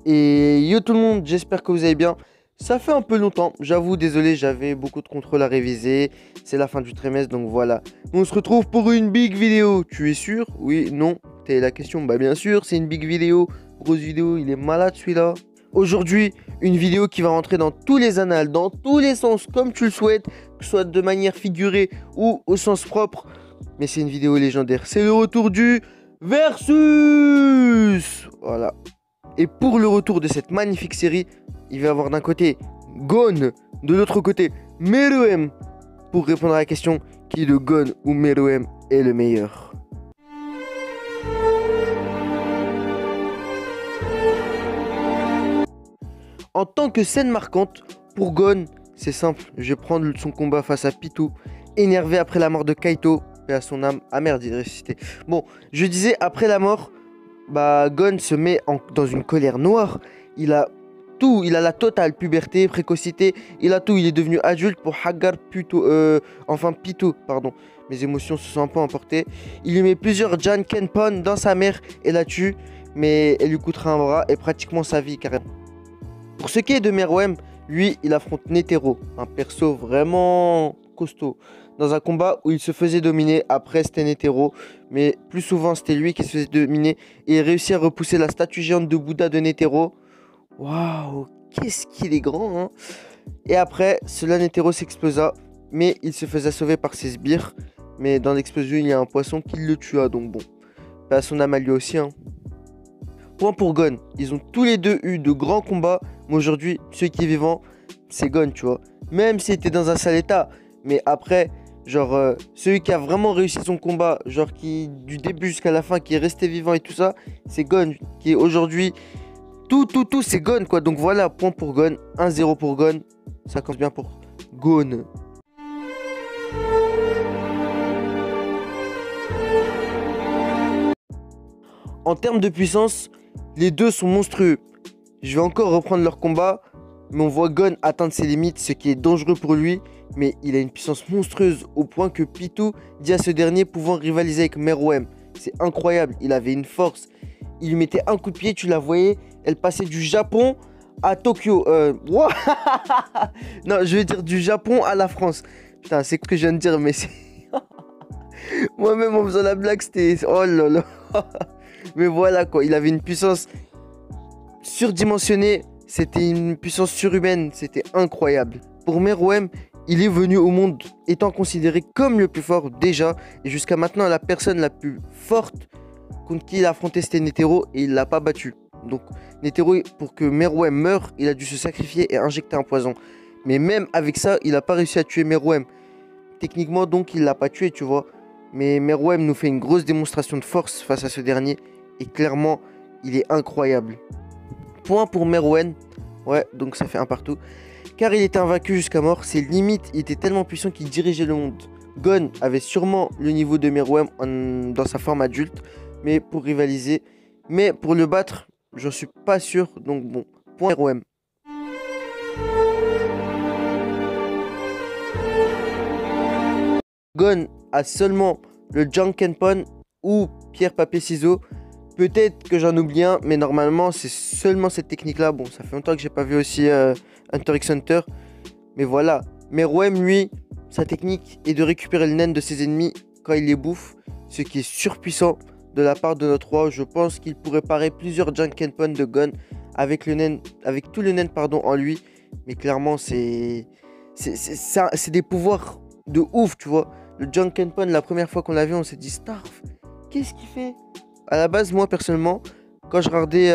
Et yo tout le monde, j'espère que vous allez bien. Ça fait un peu longtemps, j'avoue, désolé, j'avais beaucoup de contrôles à réviser. C'est la fin du trimestre, donc voilà. On se retrouve pour une big vidéo. Tu es sûr? Oui, non? T'es la question? Bah bien sûr, c'est une big vidéo. Grosse vidéo, il est malade celui-là. Aujourd'hui, une vidéo qui va rentrer dans tous les annales, dans tous les sens, comme tu le souhaites, que ce soit de manière figurée ou au sens propre. Mais c'est une vidéo légendaire. C'est le retour du Versus. Voilà. Et pour le retour de cette magnifique série, il va y avoir d'un côté Gon, de l'autre côté Meruem. Pour répondre à la question, qui de Gon ou Meruem est le meilleur? En tant que scène marquante, pour Gon, c'est simple, je vais prendre son combat face à Pitou, énervé après la mort de Kaito, et à son âme. Ah merde, il est ressuscité. Bon, je disais, après la mort, bah Gon se met dans une colère noire. Il a tout, il a la totale puberté, précocité, il a tout, il est devenu adulte pour Hagar Pitou, pardon. Mes émotions se sont un peu emportées. Il lui met plusieurs Jan Kenpon dans sa mère et la tue, mais elle lui coûtera un bras et pratiquement sa vie carrément. Pour ce qui est de Meruem, lui, il affronte Netero, un perso vraiment costaud, dans un combat où il se faisait dominer. Après, c'était Netero, mais plus souvent, c'était lui qui se faisait dominer et il réussit à repousser la statue géante de Bouddha de Netero. Waouh, qu'est-ce qu'il est grand, hein! Et après, cela Netero s'explosa, mais il se faisait sauver par ses sbires. Mais dans l'explosion, il y a un poisson qui le tua, donc bon. Pas à son âme à lui aussi, hein. Point pour Gon. Ils ont tous les deux eu de grands combats. Mais aujourd'hui, celui qui est vivant, c'est Gon, tu vois. Même s'il était dans un sale état. Mais après, genre, celui qui a vraiment réussi son combat, genre qui, du début jusqu'à la fin, qui est resté vivant et tout ça, c'est Gon. Qui est aujourd'hui, tout, c'est Gon, quoi. Donc voilà, point pour Gon. 1-0 pour Gon. Ça commence bien pour Gon. En termes de puissance, les deux sont monstrueux. Je vais encore reprendre leur combat, mais on voit Gon atteindre ses limites, ce qui est dangereux pour lui. Mais il a une puissance monstrueuse au point que Pitou dit à ce dernier pouvant rivaliser avec Meruem. C'est incroyable, il avait une force. Il lui mettait un coup de pied, tu la voyais, elle passait du Japon à Tokyo. Non, je veux dire du Japon à la France. Putain, c'est ce que je viens de dire, mais c'est... Moi-même en faisant la blague, c'était... Oh là là. Mais voilà quoi, il avait une puissance surdimensionnée, c'était une puissance surhumaine, c'était incroyable. Pour Meruem, il est venu au monde étant considéré comme le plus fort déjà, et jusqu'à maintenant la personne la plus forte contre qui il a affronté c'était Netero et il l'a pas battu. Donc Netero, pour que Meruem meure, il a dû se sacrifier et injecter un poison. Mais même avec ça, il n'a pas réussi à tuer Meruem. Techniquement donc il l'a pas tué, tu vois. Mais Meruem nous fait une grosse démonstration de force face à ce dernier. Et clairement, il est incroyable. Point pour Meruem. Ouais, donc ça fait un partout. Car il était invaincu jusqu'à mort. Ses limites, il était tellement puissant qu'il dirigeait le monde. Gon avait sûrement le niveau de Meruem dans sa forme adulte. Mais pour rivaliser. Mais pour le battre, j'en suis pas sûr. Donc bon, point Meruem. Gon a seulement le Jankenpon ou pierre, papier, ciseaux. Peut-être que j'en oublie un, mais normalement c'est seulement cette technique-là. Bon, ça fait longtemps que j'ai pas vu aussi Hunter x Hunter. Mais voilà. Meruem, lui, sa technique est de récupérer le naine de ses ennemis quand il les bouffe. Ce qui est surpuissant de la part de notre roi. Je pense qu'il pourrait parer plusieurs Jankenpon de Gon avec tout le naine pardon, en lui. Mais clairement, c'est des pouvoirs de ouf, tu vois. Le Jankenpon, la première fois qu'on l'a vu, on s'est dit Starf, qu'est-ce qu'il fait? À la base, moi personnellement, quand je regardais,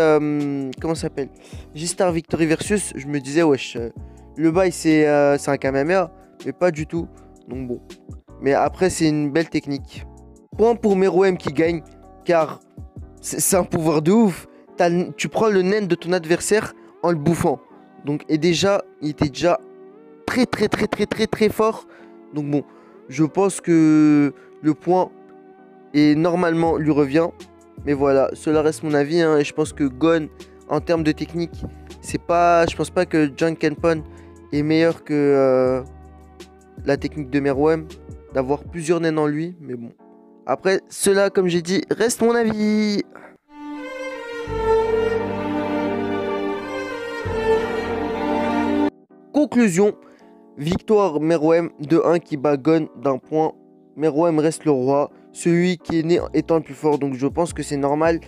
comment ça s'appelle, J-Star Victory Versus, je me disais, wesh, le bail c'est un Kamehameha, mais pas du tout. Donc bon. Mais après, c'est une belle technique. Point pour Meruem qui gagne, car c'est un pouvoir de ouf. Tu prends le naine de ton adversaire en le bouffant. Donc, et déjà, il était déjà très fort. Donc bon, je pense que le point est normalement lui revient. Mais voilà, cela reste mon avis, hein, et je pense que Gon, en termes de technique, c'est pas, je pense pas que Jankenpon est meilleur que la technique de Meruem, d'avoir plusieurs naines en lui, mais bon. Après, cela, comme j'ai dit, reste mon avis. Conclusion, victoire Meruem 2-1 qui bat Gon d'un point. Meruem reste le roi, celui qui est né étant le plus fort, donc je pense que c'est normal.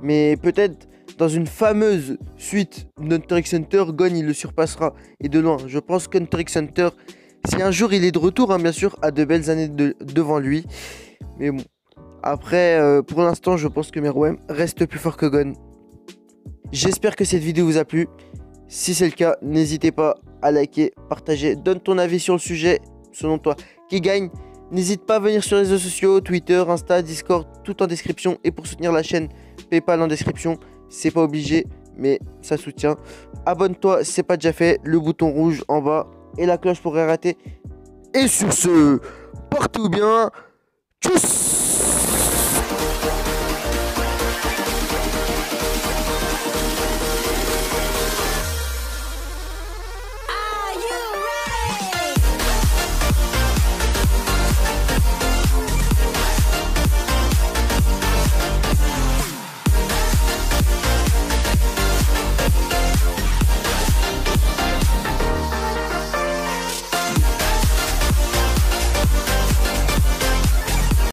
Mais peut-être dans une fameuse suite d'Hunter x Hunter, Gon il le surpassera, et de loin. Je pense qu'Hunter x Hunter, si un jour il est de retour, hein, bien sûr, a de belles années devant lui. Mais bon, après, pour l'instant, je pense que Meruem reste plus fort que Gon. J'espère que cette vidéo vous a plu. Si c'est le cas, n'hésitez pas à liker, partager, donne ton avis sur le sujet, selon toi, qui gagne. N'hésite pas à venir sur les réseaux sociaux, Twitter, Insta, Discord, tout en description. Et pour soutenir la chaîne, PayPal en description. C'est pas obligé, mais ça soutient. Abonne-toi si c'est pas déjà fait, le bouton rouge en bas et la cloche pour rien rater. Et sur ce, portez-vous bien. Tchuss!